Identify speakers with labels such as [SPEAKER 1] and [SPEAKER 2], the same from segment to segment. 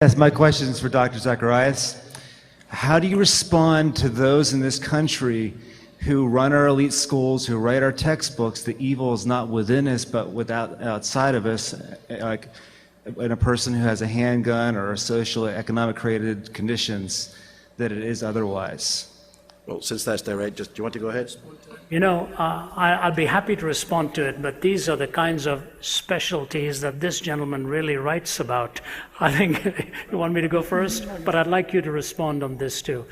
[SPEAKER 1] Yes, my question is for Dr. Zacharias. How do you respond to those in this country who run our elite schools, who write our textbooks? The evil is not within us, but outside of us, like in a person who has a handgun or social economic created conditions, that it is otherwise.
[SPEAKER 2] Well, since that's direct, do you want to go ahead?
[SPEAKER 3] You know, I'll be happy to respond to it, but these are the kinds of specialties that this gentleman really writes about. I think you want me to go first, but I'd like you to respond on this too.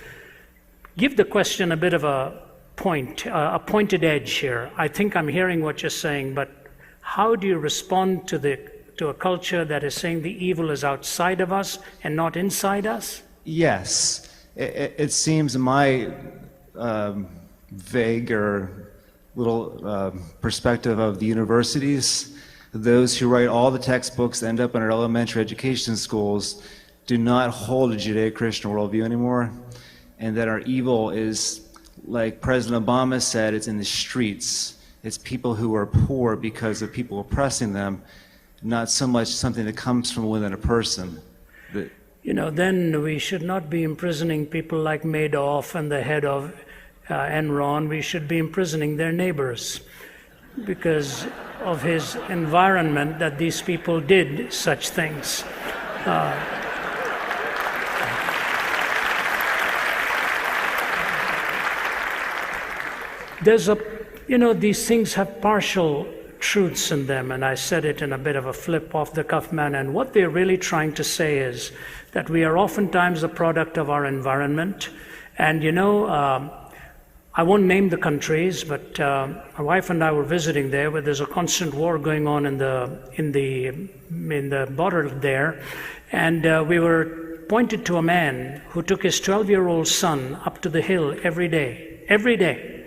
[SPEAKER 3] Give the question a bit of a pointed edge here. I think I'm hearing what you're saying, but how do you respond to a culture that is saying the evil is outside of us and not inside us?
[SPEAKER 1] Yes. It seems my vague or little perspective of the universities, those who write all the textbooks end up in our elementary education schools do not hold a Judeo-Christian worldview anymore, and that our evil is, like President Obama said, it's in the streets. It's people who are poor because of people oppressing them, not so much something that comes from within a person.
[SPEAKER 3] You know, then we should not be imprisoning people like Madoff and the head of Enron. We should be imprisoning their neighbors because of his environment that these people did such things. These things have partial truths in them, and I said it in a bit of a flip off the cuff manner, and what they're really trying to say is that we are oftentimes the product of our environment. And I won't name the countries, but my wife and I were visiting there where there's a constant war going on in the border there, and we were pointed to a man who took his 12-year-old son up to the hill every day. Every day.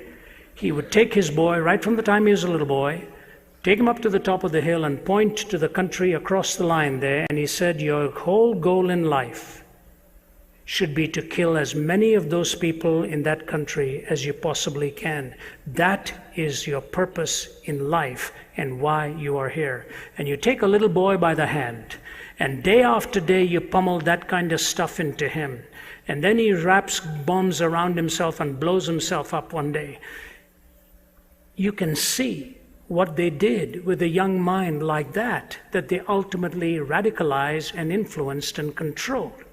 [SPEAKER 3] He would take his boy right from the time he was a little boy, take him up to the top of the hill and point to the country across the line there, and he said, your whole goal in life should be to kill as many of those people in that country as you possibly can. That is your purpose in life and why you are here. And you take a little boy by the hand, and day after day you pummel that kind of stuff into him. And then he wraps bombs around himself and blows himself up one day. You can see what they did with a young mind like that they ultimately radicalized and influenced and controlled.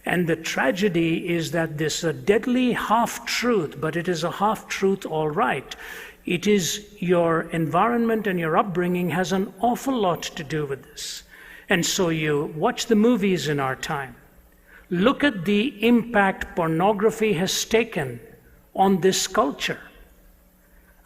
[SPEAKER 3] And the tragedy is that this is a deadly half-truth, but it is a half-truth all right. It is your environment and your upbringing has an awful lot to do with this. And so you watch the movies in our time. Look at the impact pornography has taken on this culture.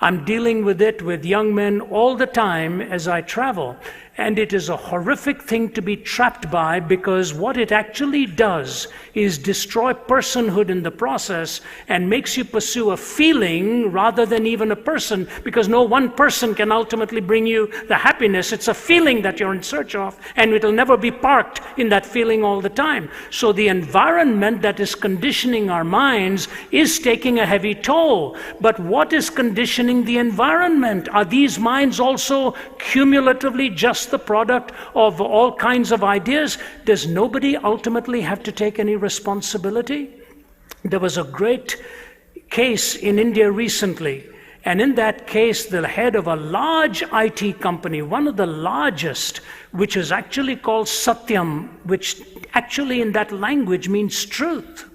[SPEAKER 3] I'm dealing with it with young men all the time as I travel, and it is a horrific thing to be trapped by, because what it actually does is destroy personhood in the process and makes you pursue a feeling rather than even a person, because no one person can ultimately bring you the happiness. It's a feeling that you're in search of, and it'll never be parked in that feeling all the time. So the environment that is conditioning our minds is taking a heavy toll. But what is conditioning the environment? Are these minds also cumulatively just the product of all kinds of ideas? Does nobody ultimately have to take any responsibility? There was a great case in India recently, and in that case the head of a large IT company, one of the largest, which is actually called Satyam, which actually in that language means truth.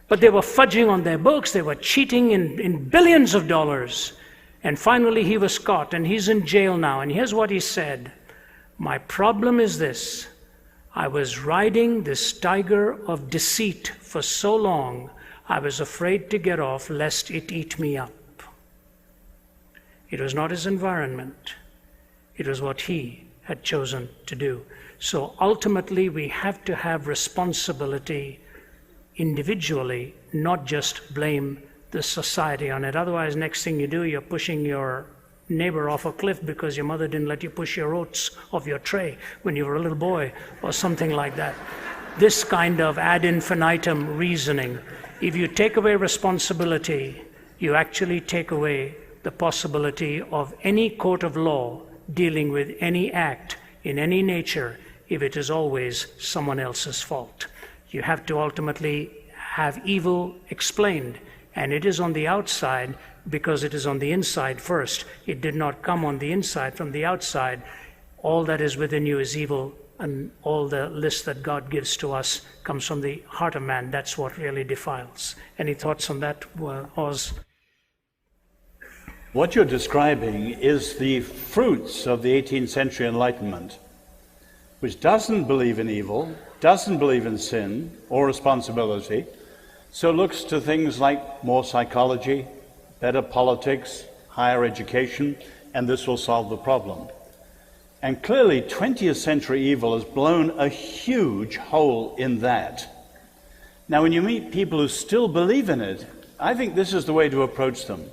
[SPEAKER 3] But they were fudging on their books, they were cheating in billions of dollars. And finally he was caught, and he's in jail now. And here's what he said: my problem is this: I was riding this tiger of deceit for so long, I was afraid to get off lest it eat me up. It was not his environment. It was what he had chosen to do. So ultimately we have to have responsibility individually, not just blame the society on it. Otherwise, next thing you do, you're pushing your neighbor off a cliff because your mother didn't let you push your oats off your tray when you were a little boy, or something like that. This kind of ad infinitum reasoning, if you take away responsibility, you actually take away the possibility of any court of law dealing with any act in any nature if it is always someone else's fault. You have to ultimately have evil explained, and it is on the outside because it is on the inside first. It did not come on the inside from the outside. All that is within you is evil, and all the list that God gives to us comes from the heart of man. That's what really defiles. Any thoughts on that, Oz?
[SPEAKER 4] What you're describing is the fruits of the 18th century Enlightenment, which doesn't believe in evil, doesn't believe in sin or responsibility, so looks to things like more psychology, better politics, higher education, and this will solve the problem. And clearly, 20th century evil has blown a huge hole in that. Now, when you meet people who still believe in it, I think this is the way to approach them.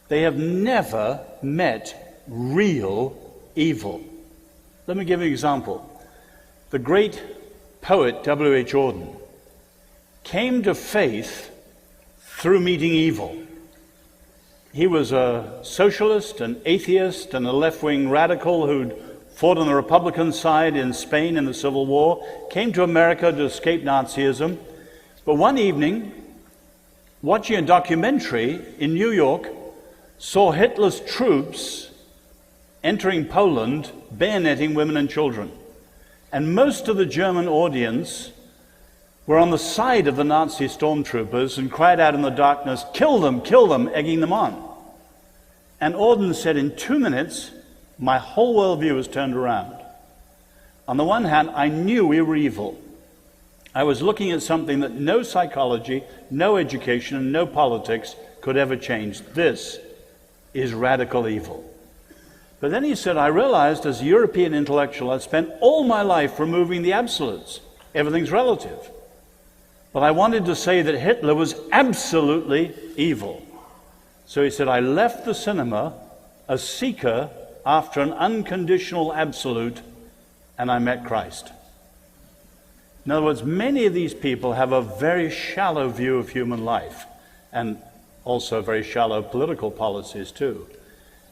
[SPEAKER 4] They have never met real evil. Let me give you an example. The great poet W.H. Auden came to faith through meeting evil. He was a socialist, an atheist, and a left-wing radical who'd fought on the Republican side in Spain in the Civil War, came to America to escape Nazism. But one evening, watching a documentary in New York, saw Hitler's troops entering Poland, bayoneting women and children. And most of the German audience were on the side of the Nazi stormtroopers and cried out in the darkness, kill them, egging them on. And Auden said, in 2 minutes, my whole worldview was turned around. On the one hand, I knew we were evil. I was looking at something that no psychology, no education, and no politics could ever change. This is radical evil. But then he said, I realized as a European intellectual, I'd spent all my life removing the absolutes. Everything's relative. But I wanted to say that Hitler was absolutely evil. So he said, I left the cinema a seeker after an unconditional absolute, and I met Christ. In other words, many of these people have a very shallow view of human life, and also very shallow political policies too.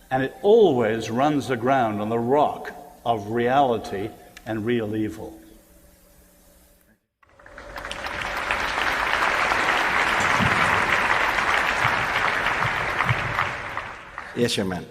[SPEAKER 4] And it always runs aground on the rock of reality and real evil.
[SPEAKER 2] Yes, young man.